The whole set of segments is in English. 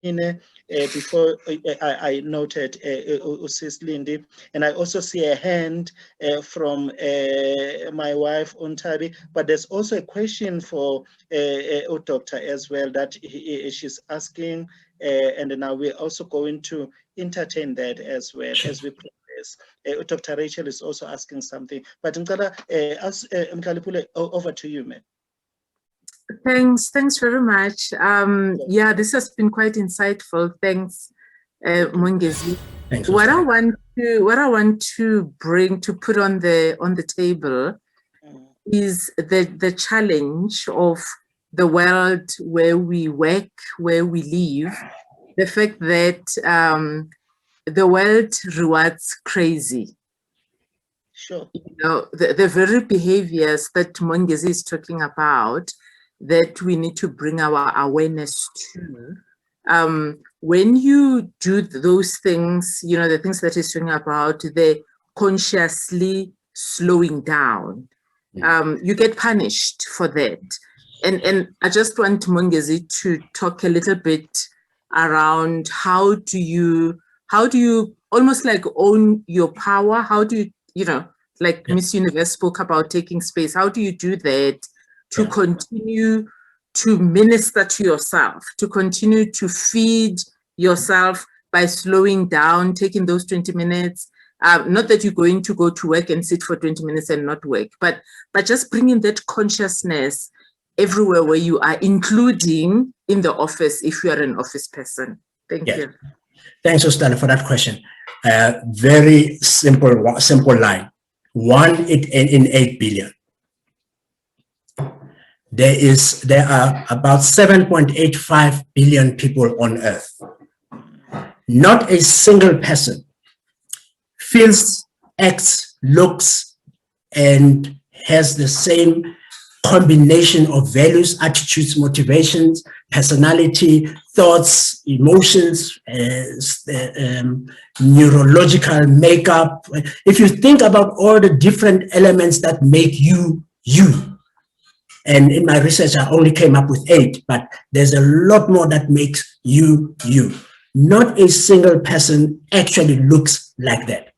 before I noted Sis Lindy, and I also see a hand from my wife Untabi, but there's also a question for Doctor as well that she's asking, and now we're also going to entertain that as well as we progress. Dr. Rachel is also asking something, but Motlalepule, over to you, ma'am. Thanks very much. Yeah, this has been quite insightful. Thanks, Mongezi. Thanks. What I want to put on the table is the challenge of the world where we work, where we live. The fact that the world rewards crazy. Sure. You know, the very behaviors that Mongezi is talking about, that we need to bring our awareness to. When you do those things, you know, the things that he's talking about, the consciously slowing down, you get punished for that. And I just want Mongezi to talk a little bit around how do you almost like own your power? How do you know, like Miss Universe spoke about taking space, how do you do that to continue to minister to yourself, to continue to feed yourself by slowing down, taking those 20 minutes, not that you're going to go to work and sit for 20 minutes and not work, but just bringing that consciousness everywhere where you are, including in the office if you are an office person. Thank you. Thanks, Ostana, for that question. Very simple line. 1 in 8 billion. There are about 7.85 billion people on earth. Not a single person feels, acts, looks, and has the same combination of values, attitudes, motivations, personality, thoughts, emotions, neurological makeup. If you think about all the different elements that make you, you. And in my research, I only came up with 8, but there's a lot more that makes you, you. Not a single person actually looks like that.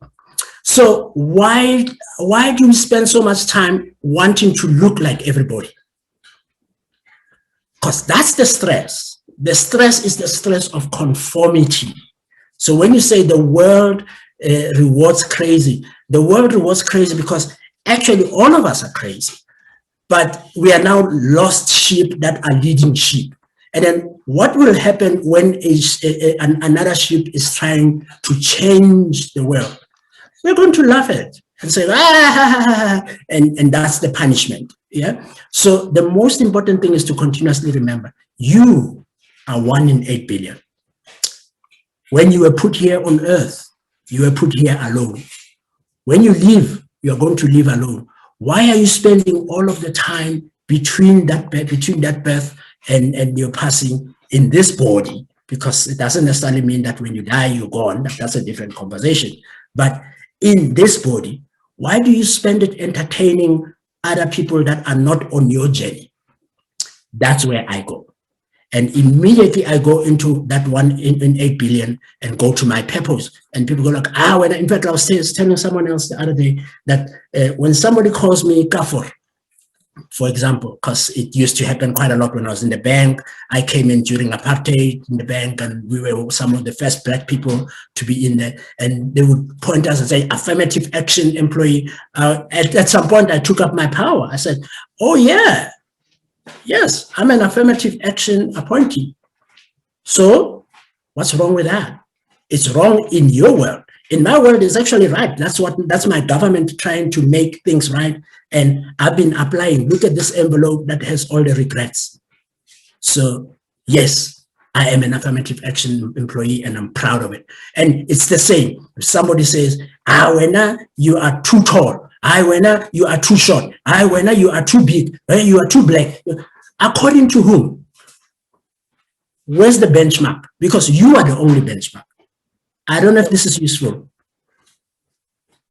So why do we spend so much time wanting to look like everybody? Because that's the stress. The stress is the stress of conformity. So when you say the world rewards crazy, the world rewards crazy because actually all of us are crazy. But we are now lost sheep that are leading sheep. And then what will happen when another sheep is trying to change the world? We're going to laugh at it and say, and that's the punishment. Yeah. So the most important thing is to continuously remember, you are 1 in 8 billion. When you were put here on earth, you were put here alone. When you leave, you're going to live alone. Why are you spending all of the time between that birth and your passing in this body? Because it doesn't necessarily mean that when you die, you're gone. That's a different conversation. But in this body, why do you spend it entertaining other people that are not on your journey? That's where I go. And immediately I go into that 1 in 8 billion and go to my purpose. And people go like, in fact, I was telling someone else the other day that when somebody calls me Kafur, for example, because it used to happen quite a lot when I was in the bank. I came in during apartheid in the bank, and we were some of the first Black people to be in there. And they would point us and say, affirmative action employee. At some point, I took up my power. I said, oh yeah, yes, I'm an affirmative action appointee. So what's wrong with that? It's wrong in your world. In my world, it's actually right. That's my government trying to make things right. And I've been applying. Look at this envelope that has all the regrets. So yes, I am an affirmative action employee and I'm proud of it. And it's the same. If somebody says, Wena, you are too tall. Wena, you are too short. Wena, you are too big. You are too black. According to whom? Where's the benchmark? Because you are the only benchmark. I don't know if this is useful.